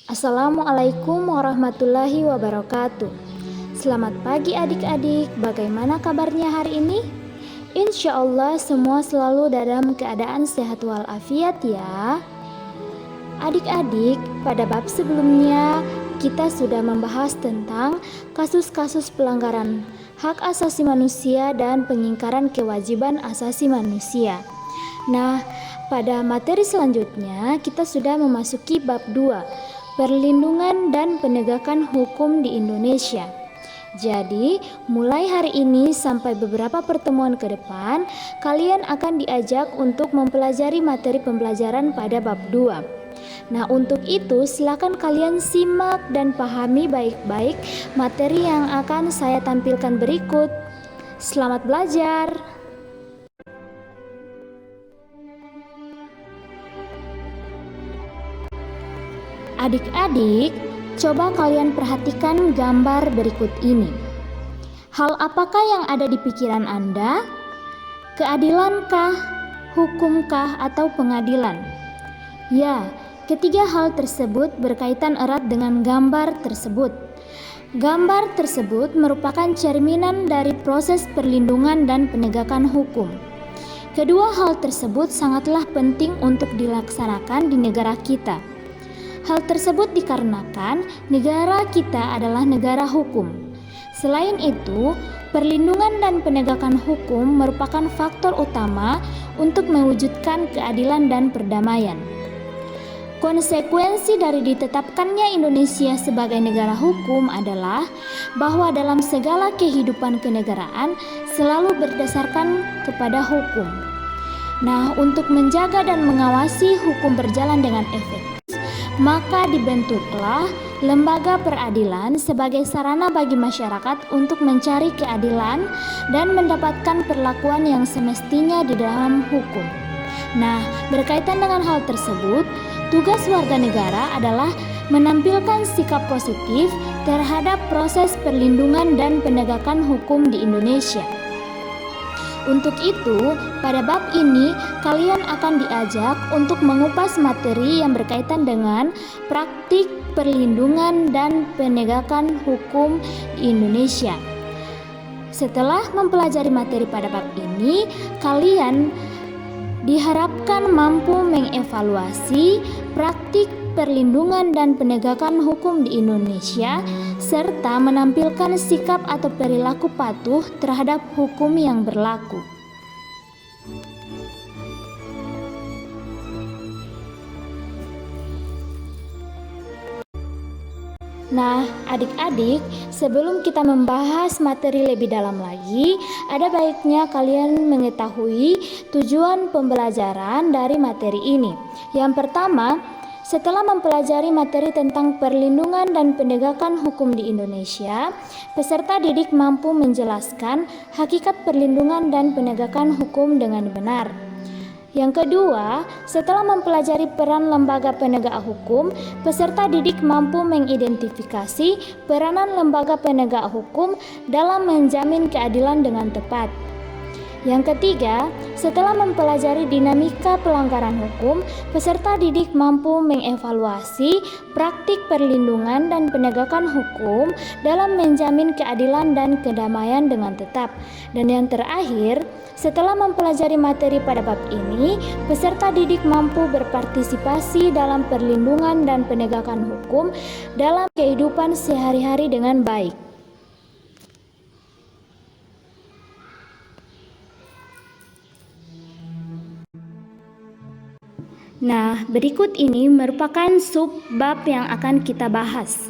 Assalamualaikum warahmatullahi wabarakatuh. Selamat pagi adik-adik, bagaimana kabarnya hari ini? Insya Allah semua selalu dalam keadaan sehat walafiat ya. Adik-adik, pada bab sebelumnya kita sudah membahas tentang kasus-kasus pelanggaran hak asasi manusia dan pengingkaran kewajiban asasi manusia. Nah, pada materi selanjutnya kita sudah memasuki bab 2, perlindungan dan penegakan hukum di Indonesia. Jadi, mulai hari ini sampai beberapa pertemuan ke depan, kalian akan diajak untuk mempelajari materi pembelajaran pada bab 2. Nah, untuk itu silakan kalian simak dan pahami baik-baik materi yang akan saya tampilkan berikut. Selamat belajar. Adik-adik, coba kalian perhatikan gambar berikut ini. Hal apakah yang ada di pikiran Anda? Keadilankah, hukumkah, atau pengadilan? Ya, ketiga hal tersebut berkaitan erat dengan gambar tersebut. Gambar tersebut merupakan cerminan dari proses perlindungan dan penegakan hukum. Kedua hal tersebut sangatlah penting untuk dilaksanakan di negara kita. Hal tersebut dikarenakan negara kita adalah negara hukum. Selain itu, perlindungan dan penegakan hukum merupakan faktor utama untuk mewujudkan keadilan dan perdamaian. Konsekuensi dari ditetapkannya Indonesia sebagai negara hukum adalah bahwa dalam segala kehidupan kenegaraan selalu berdasarkan kepada hukum. Nah, untuk menjaga dan mengawasi hukum berjalan dengan efektif, maka dibentuklah lembaga peradilan sebagai sarana bagi masyarakat untuk mencari keadilan dan mendapatkan perlakuan yang semestinya di dalam hukum. Nah, berkaitan dengan hal tersebut, tugas warga negara adalah menampilkan sikap positif terhadap proses perlindungan dan penegakan hukum di Indonesia. Untuk itu, pada bab ini kalian akan diajak untuk mengupas materi yang berkaitan dengan praktik perlindungan dan penegakan hukum di Indonesia. Setelah mempelajari materi pada bab ini, kalian diharapkan mampu mengevaluasi praktik perlindungan dan penegakan hukum di Indonesia serta menampilkan sikap atau perilaku patuh terhadap hukum yang berlaku. Nah, adik-adik, sebelum kita membahas materi lebih dalam lagi, ada baiknya kalian mengetahui tujuan pembelajaran dari materi ini. Yang pertama, setelah mempelajari materi tentang perlindungan dan penegakan hukum di Indonesia, peserta didik mampu menjelaskan hakikat perlindungan dan penegakan hukum dengan benar. Yang kedua, setelah mempelajari peran lembaga penegak hukum, peserta didik mampu mengidentifikasi peranan lembaga penegak hukum dalam menjamin keadilan dengan tepat. Yang ketiga, setelah mempelajari dinamika pelanggaran hukum, peserta didik mampu mengevaluasi praktik perlindungan dan penegakan hukum dalam menjamin keadilan dan kedamaian dengan tetap. Dan yang terakhir, setelah mempelajari materi pada bab ini, peserta didik mampu berpartisipasi dalam perlindungan dan penegakan hukum dalam kehidupan sehari-hari dengan baik. Nah, berikut ini merupakan sub-bab yang akan kita bahas.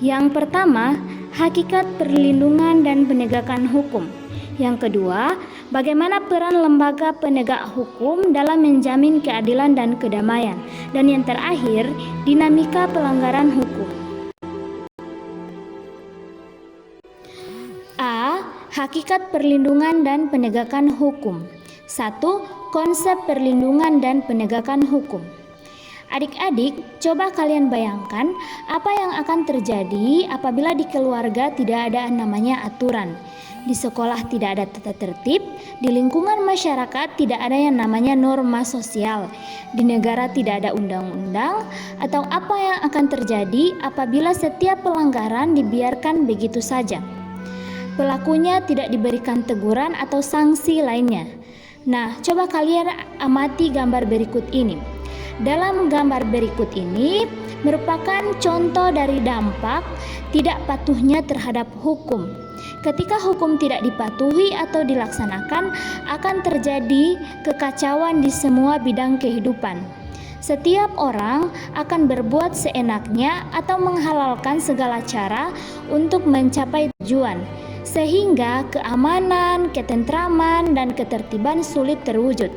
Yang pertama, hakikat perlindungan dan penegakan hukum. Yang kedua, bagaimana peran lembaga penegak hukum dalam menjamin keadilan dan kedamaian. Dan yang terakhir, dinamika pelanggaran hukum. A. Hakikat perlindungan dan penegakan hukum. 1. Konsep perlindungan dan penegakan hukum. Adik-adik, coba kalian bayangkan apa yang akan terjadi apabila di keluarga tidak ada namanya aturan. Di sekolah tidak ada tata tertib, di lingkungan masyarakat tidak ada yang namanya norma sosial, di negara tidak ada undang-undang, atau apa yang akan terjadi apabila setiap pelanggaran dibiarkan begitu saja. Pelakunya tidak diberikan teguran atau sanksi lainnya. Nah, coba kalian amati gambar berikut ini. Dalam gambar berikut ini merupakan contoh dari dampak tidak patuhnya terhadap hukum. Ketika hukum tidak dipatuhi atau dilaksanakan, akan terjadi kekacauan di semua bidang kehidupan. Setiap orang akan berbuat seenaknya atau menghalalkan segala cara untuk mencapai tujuan, sehingga keamanan, ketentraman, dan ketertiban sulit terwujud.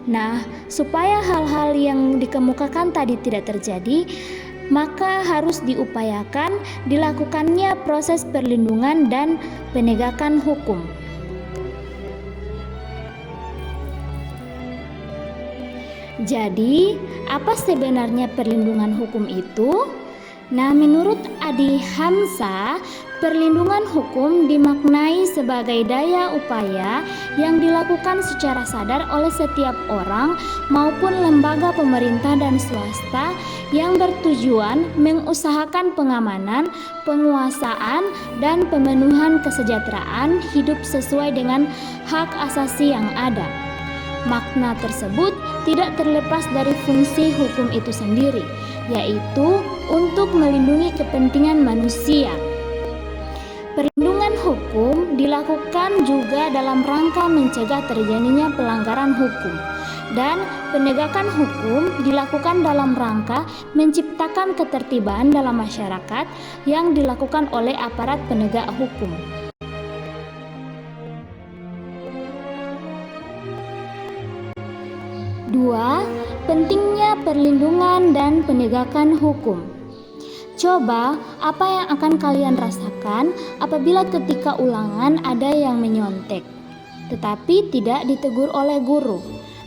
Nah, supaya hal-hal yang dikemukakan tadi tidak terjadi, maka harus diupayakan dilakukannya proses perlindungan dan penegakan hukum. Jadi, apa sebenarnya perlindungan hukum itu? Nah, menurut Adi Hamsa, perlindungan hukum dimaknai sebagai daya upaya yang dilakukan secara sadar oleh setiap orang maupun lembaga pemerintah dan swasta yang bertujuan mengusahakan pengamanan, penguasaan, dan pemenuhan kesejahteraan hidup sesuai dengan hak asasi yang ada. Makna tersebut tidak terlepas dari fungsi hukum itu sendiri, yaitu untuk melindungi kepentingan manusia. Perlindungan hukum dilakukan juga dalam rangka mencegah terjadinya pelanggaran hukum, dan penegakan hukum dilakukan dalam rangka menciptakan ketertiban dalam masyarakat yang dilakukan oleh aparat penegak hukum. Dua, pentingnya perlindungan dan penegakan hukum. Coba, apa yang akan kalian rasakan apabila ketika ulangan ada yang menyontek, tetapi tidak ditegur oleh guru?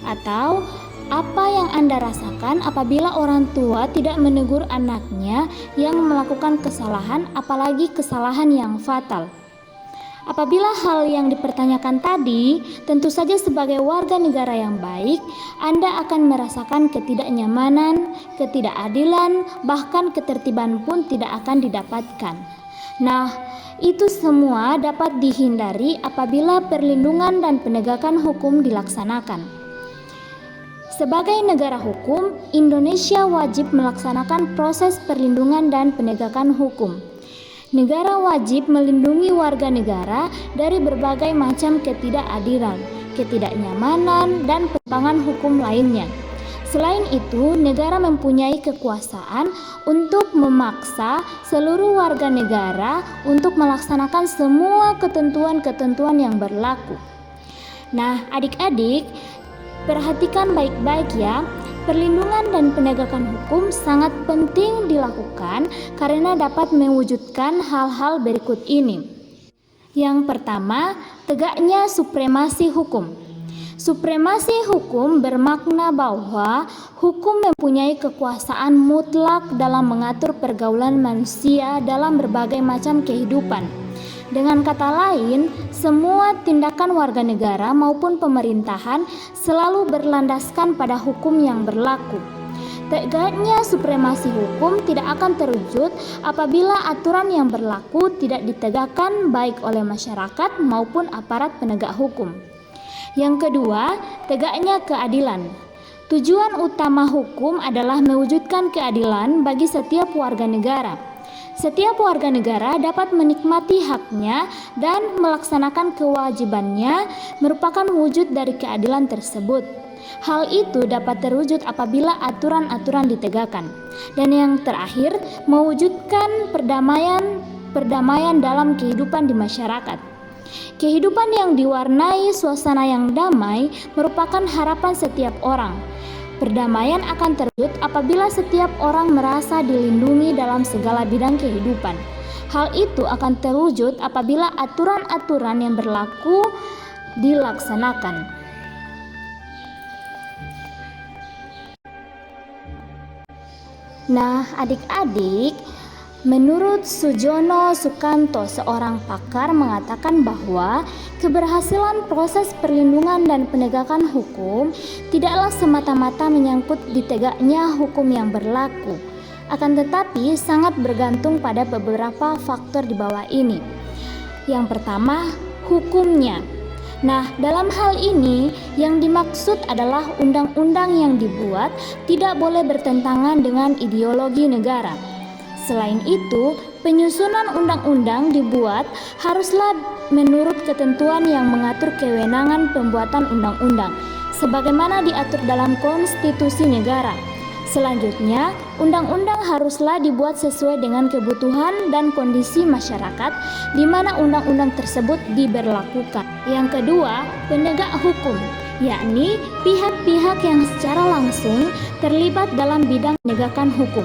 Atau apa yang Anda rasakan apabila orang tua tidak menegur anaknya yang melakukan kesalahan, apalagi kesalahan yang fatal? Apabila hal yang dipertanyakan tadi, tentu saja sebagai warga negara yang baik, Anda akan merasakan ketidaknyamanan, ketidakadilan, bahkan ketertiban pun tidak akan didapatkan. Nah, itu semua dapat dihindari apabila perlindungan dan penegakan hukum dilaksanakan. Sebagai negara hukum, Indonesia wajib melaksanakan proses perlindungan dan penegakan hukum. Negara wajib melindungi warga negara dari berbagai macam ketidakadilan, ketidaknyamanan, dan penyimpangan hukum lainnya. Selain itu, negara mempunyai kekuasaan untuk memaksa seluruh warga negara untuk melaksanakan semua ketentuan-ketentuan yang berlaku. Nah, adik-adik, perhatikan baik-baik ya. Perlindungan dan penegakan hukum sangat penting dilakukan karena dapat mewujudkan hal-hal berikut ini. Yang pertama, tegaknya supremasi hukum. Supremasi hukum bermakna bahwa hukum mempunyai kekuasaan mutlak dalam mengatur pergaulan manusia dalam berbagai macam kehidupan. Dengan kata lain, semua tindakan warga negara maupun pemerintahan selalu berlandaskan pada hukum yang berlaku. Tegaknya supremasi hukum tidak akan terwujud apabila aturan yang berlaku tidak ditegakkan baik oleh masyarakat maupun aparat penegak hukum. Yang kedua, tegaknya keadilan. Tujuan utama hukum adalah mewujudkan keadilan bagi setiap warga negara. Setiap warga negara dapat menikmati haknya dan melaksanakan kewajibannya merupakan wujud dari keadilan tersebut. Hal itu dapat terwujud apabila aturan-aturan ditegakkan. Dan yang terakhir, mewujudkan perdamaian dalam kehidupan di masyarakat. Kehidupan yang diwarnai suasana yang damai merupakan harapan setiap orang. Perdamaian akan terwujud apabila setiap orang merasa dilindungi dalam segala bidang kehidupan. Hal itu akan terwujud apabila aturan-aturan yang berlaku dilaksanakan. Nah, adik-adik, menurut Sujono Sukanto, seorang pakar mengatakan bahwa keberhasilan proses perlindungan dan penegakan hukum tidaklah semata-mata menyangkut ditegaknya hukum yang berlaku, akan tetapi sangat bergantung pada beberapa faktor di bawah ini. Yang pertama, hukumnya. Nah, dalam hal ini yang dimaksud adalah undang-undang yang dibuat tidak boleh bertentangan dengan ideologi negara. Selain itu, penyusunan undang-undang dibuat haruslah menurut ketentuan yang mengatur kewenangan pembuatan undang-undang, sebagaimana diatur dalam konstitusi negara. Selanjutnya, undang-undang haruslah dibuat sesuai dengan kebutuhan dan kondisi masyarakat di mana undang-undang tersebut diberlakukan. Yang kedua, penegak hukum, yakni pihak-pihak yang secara langsung terlibat dalam bidang penegakan hukum.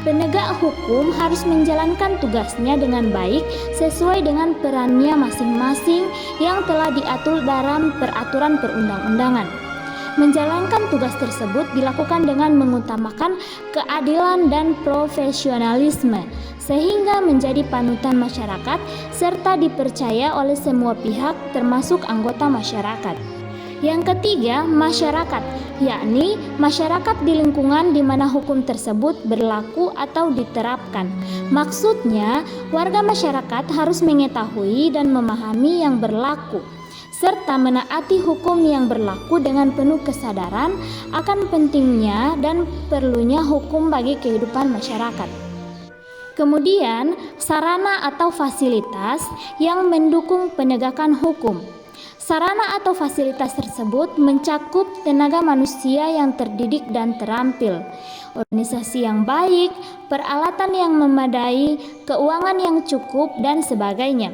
Penegak hukum harus menjalankan tugasnya dengan baik sesuai dengan perannya masing-masing yang telah diatur dalam peraturan perundang-undangan. Menjalankan tugas tersebut dilakukan dengan mengutamakan keadilan dan profesionalisme, sehingga menjadi panutan masyarakat serta dipercaya oleh semua pihak termasuk anggota masyarakat. Yang ketiga, masyarakat, yakni masyarakat di lingkungan di mana hukum tersebut berlaku atau diterapkan. Maksudnya, warga masyarakat harus mengetahui dan memahami yang berlaku, serta menaati hukum yang berlaku dengan penuh kesadaran akan pentingnya dan perlunya hukum bagi kehidupan masyarakat. Kemudian, sarana atau fasilitas yang mendukung penegakan hukum. Sarana atau fasilitas tersebut mencakup tenaga manusia yang terdidik dan terampil, organisasi yang baik, peralatan yang memadai, keuangan yang cukup, dan sebagainya.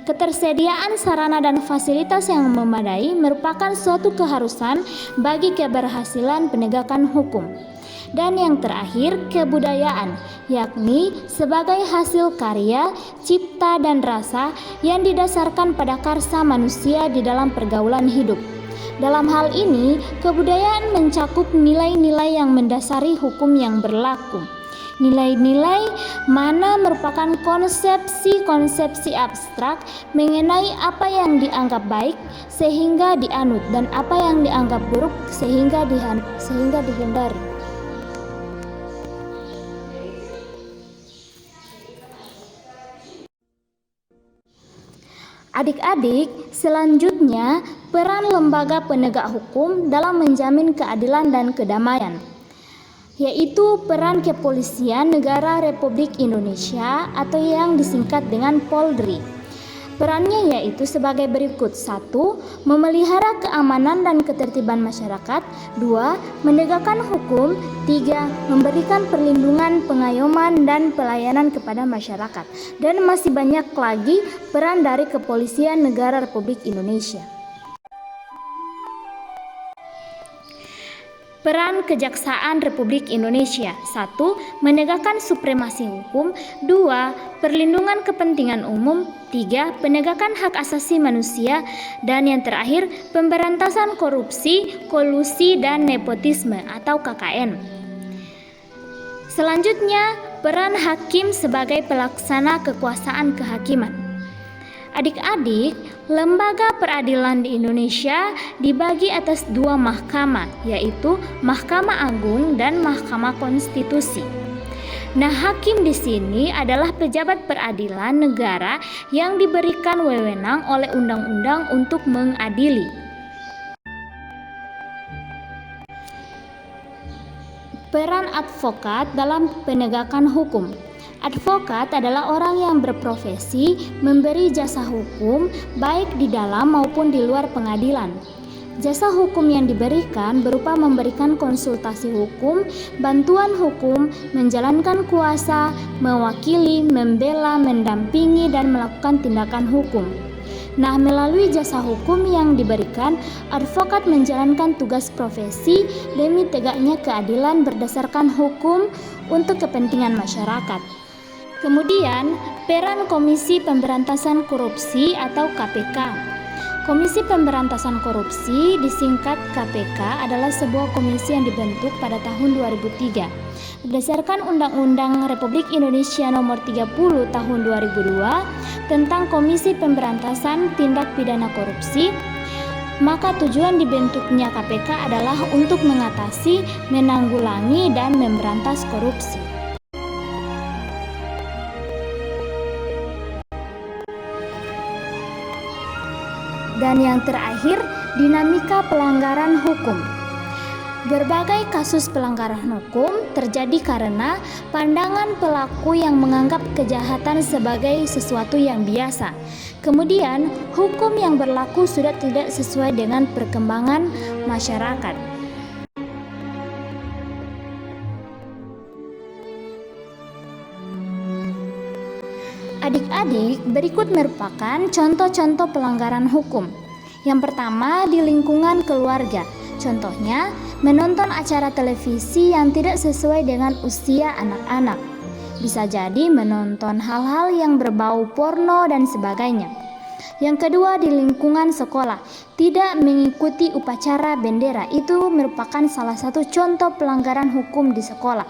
Ketersediaan sarana dan fasilitas yang memadai merupakan suatu keharusan bagi keberhasilan penegakan hukum. Dan yang terakhir, kebudayaan, yakni sebagai hasil karya, cipta, dan rasa yang didasarkan pada karsa manusia di dalam pergaulan hidup. Dalam hal ini, kebudayaan mencakup nilai-nilai yang mendasari hukum yang berlaku. Nilai-nilai mana merupakan konsepsi-konsepsi abstrak mengenai apa yang dianggap baik sehingga dianut dan apa yang dianggap buruk sehingga dihindari. Adik-adik, selanjutnya peran lembaga penegak hukum dalam menjamin keadilan dan kedamaian, yaitu peran Kepolisian Negara Republik Indonesia atau yang disingkat dengan Polri. Perannya yaitu sebagai berikut: 1. Memelihara keamanan dan ketertiban masyarakat. 2. Menegakkan hukum. 3. Memberikan perlindungan, pengayoman, dan pelayanan kepada masyarakat. Dan masih banyak lagi peran dari Kepolisian Negara Republik Indonesia. Peran Kejaksaan Republik Indonesia. 1. Menegakkan supremasi hukum. 2. Perlindungan kepentingan umum. 3. Penegakan hak asasi manusia. Dan yang terakhir, pemberantasan korupsi, kolusi, dan nepotisme atau KKN. Selanjutnya, peran hakim sebagai pelaksana kekuasaan kehakiman. Adik-adik, lembaga peradilan di Indonesia dibagi atas 2 mahkamah, yaitu Mahkamah Agung dan Mahkamah Konstitusi. Nah, hakim di sini adalah pejabat peradilan negara yang diberikan wewenang oleh undang-undang untuk mengadili. Peran advokat dalam penegakan hukum. Advokat adalah orang yang berprofesi memberi jasa hukum baik di dalam maupun di luar pengadilan. Jasa hukum yang diberikan berupa memberikan konsultasi hukum, bantuan hukum, menjalankan kuasa, mewakili, membela, mendampingi, dan melakukan tindakan hukum. Nah, melalui jasa hukum yang diberikan, advokat menjalankan tugas profesi demi tegaknya keadilan berdasarkan hukum untuk kepentingan masyarakat. Kemudian, peran Komisi Pemberantasan Korupsi atau KPK. Komisi Pemberantasan Korupsi disingkat KPK adalah sebuah komisi yang dibentuk pada tahun 2003. Berdasarkan Undang-Undang Republik Indonesia Nomor 30 Tahun 2002 tentang Komisi Pemberantasan Tindak Pidana Korupsi, maka tujuan dibentuknya KPK adalah untuk mengatasi, menanggulangi, dan memberantas korupsi. Dan yang terakhir, dinamika pelanggaran hukum. Berbagai kasus pelanggaran hukum terjadi karena pandangan pelaku yang menganggap kejahatan sebagai sesuatu yang biasa. Kemudian, hukum yang berlaku sudah tidak sesuai dengan perkembangan masyarakat. Adik-adik, berikut merupakan contoh-contoh pelanggaran hukum. Yang pertama, di lingkungan keluarga. Contohnya, menonton acara televisi yang tidak sesuai dengan usia anak-anak. Bisa jadi menonton hal-hal yang berbau porno dan sebagainya. Yang kedua, di lingkungan sekolah. Tidak mengikuti upacara bendera itu merupakan salah satu contoh pelanggaran hukum di sekolah.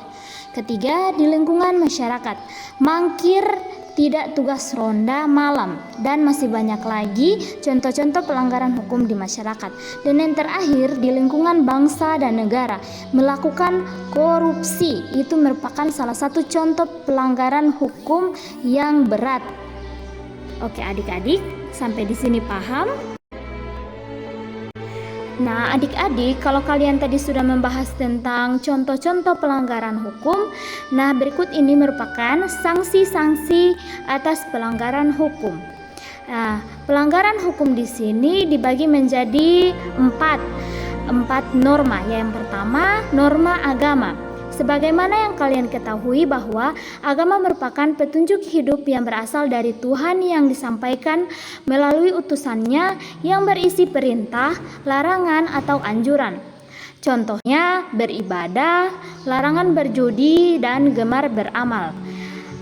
Ketiga, di lingkungan masyarakat. Mangkir, tidak tugas ronda malam, dan masih banyak lagi contoh-contoh pelanggaran hukum di masyarakat. Dan yang terakhir, di lingkungan bangsa dan negara, melakukan korupsi itu merupakan salah satu contoh pelanggaran hukum yang berat. Oke adik-adik, sampai di sini paham? Nah, adik-adik, kalau kalian tadi sudah membahas tentang contoh-contoh pelanggaran hukum, nah berikut ini merupakan sanksi-sanksi atas pelanggaran hukum. Nah, pelanggaran hukum di sini dibagi menjadi empat norma. Yang pertama, norma agama. Sebagaimana yang kalian ketahui bahwa agama merupakan petunjuk hidup yang berasal dari Tuhan yang disampaikan melalui utusannya yang berisi perintah, larangan, atau anjuran. Contohnya beribadah, larangan berjudi, dan gemar beramal.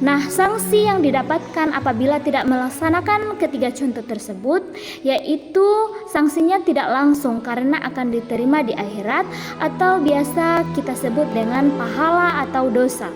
Nah, sanksi yang didapatkan apabila tidak melaksanakan ketiga contoh tersebut, yaitu sanksinya tidak langsung karena akan diterima di akhirat atau biasa kita sebut dengan pahala atau dosa.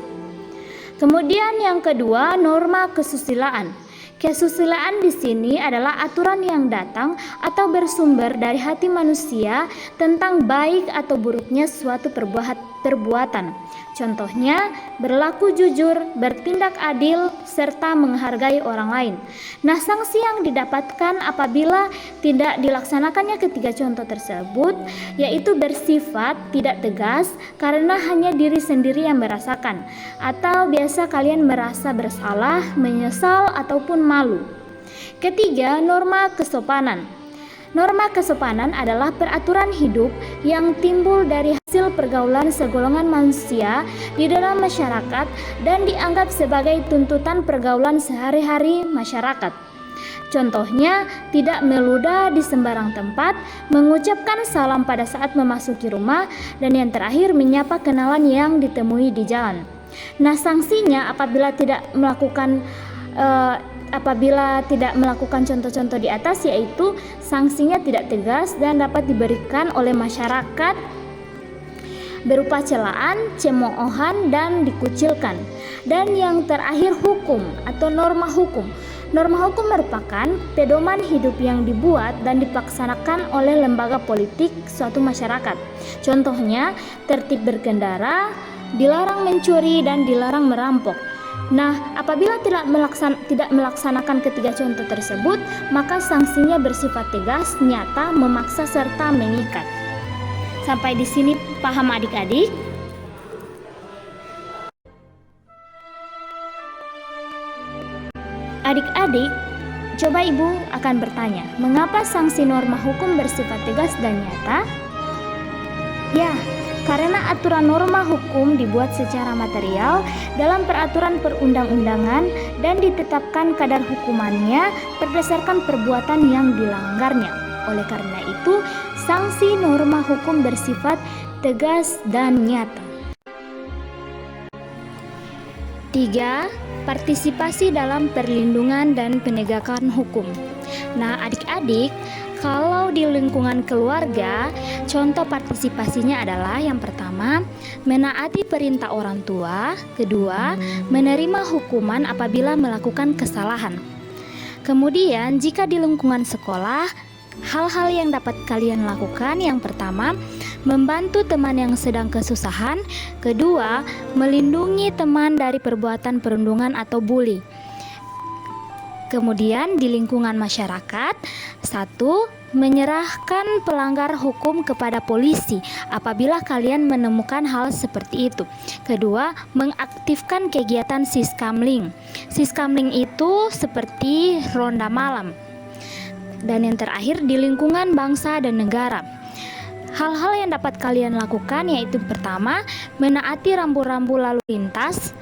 Kemudian yang kedua, norma kesusilaan. Kesusilaan di sini adalah aturan yang datang atau bersumber dari hati manusia tentang baik atau buruknya suatu perbuatan. Contohnya, berlaku jujur, bertindak adil, serta menghargai orang lain. Nah, sanksi yang didapatkan apabila tidak dilaksanakannya ketiga contoh tersebut, yaitu bersifat tidak tegas karena hanya diri sendiri yang merasakan, atau biasa kalian merasa bersalah, menyesal, ataupun malu. Ketiga, norma kesopanan. Norma kesopanan adalah peraturan hidup yang timbul dari hasil pergaulan segolongan manusia di dalam masyarakat dan dianggap sebagai tuntutan pergaulan sehari-hari masyarakat. Contohnya, tidak meludah di sembarang tempat, mengucapkan salam pada saat memasuki rumah, dan yang terakhir menyapa kenalan yang ditemui di jalan. Nah, sanksinya apabila tidak melakukan contoh-contoh di atas, yaitu sanksinya tidak tegas dan dapat diberikan oleh masyarakat berupa celaan, cemoohan, dan dikucilkan. Dan yang terakhir, hukum atau norma hukum. Norma hukum merupakan pedoman hidup yang dibuat dan dilaksanakan oleh lembaga politik suatu masyarakat. Contohnya, tertib berkendara, dilarang mencuri, dan dilarang merampok. Nah, apabila tidak melaksanakan ketiga contoh tersebut, maka sanksinya bersifat tegas, nyata, memaksa, serta mengikat. Sampai di sini paham adik-adik? Adik-adik, coba ibu akan bertanya, mengapa sanksi norma hukum bersifat tegas dan nyata? Ya, karena aturan norma hukum dibuat secara material dalam peraturan perundang-undangan dan ditetapkan kadar hukumannya berdasarkan perbuatan yang dilanggarnya. Oleh karena itu, sanksi norma hukum bersifat tegas dan nyata. 3. Partisipasi dalam perlindungan dan penegakan hukum. Nah, adik-adik, Kalau di lingkungan keluarga, contoh partisipasinya adalah yang pertama, menaati perintah orang tua, kedua, menerima hukuman apabila melakukan kesalahan. Kemudian, jika di lingkungan sekolah, hal-hal yang dapat kalian lakukan yang pertama, membantu teman yang sedang kesusahan, kedua, melindungi teman dari perbuatan perundungan atau bully. Kemudian di lingkungan masyarakat, satu, menyerahkan pelanggar hukum kepada polisi apabila kalian menemukan hal seperti itu. Kedua, mengaktifkan kegiatan siskamling. Siskamling itu seperti ronda malam. Dan yang terakhir di lingkungan bangsa dan negara. Hal-hal yang dapat kalian lakukan yaitu pertama, menaati rambu-rambu lalu lintas.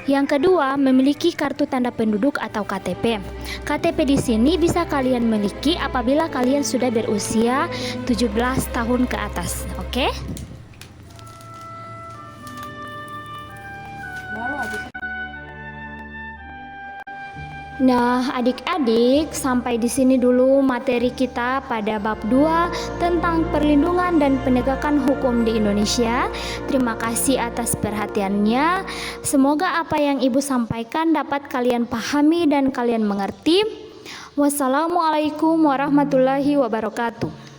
Yang kedua, memiliki kartu tanda penduduk atau KTP. KTP di sini bisa kalian miliki apabila kalian sudah berusia 17 tahun ke atas. Oke? Nah, adik-adik, sampai di sini dulu materi kita pada bab 2 tentang perlindungan dan penegakan hukum di Indonesia. Terima kasih atas perhatiannya. Semoga apa yang Ibu sampaikan dapat kalian pahami dan kalian mengerti. Wassalamualaikum warahmatullahi wabarakatuh.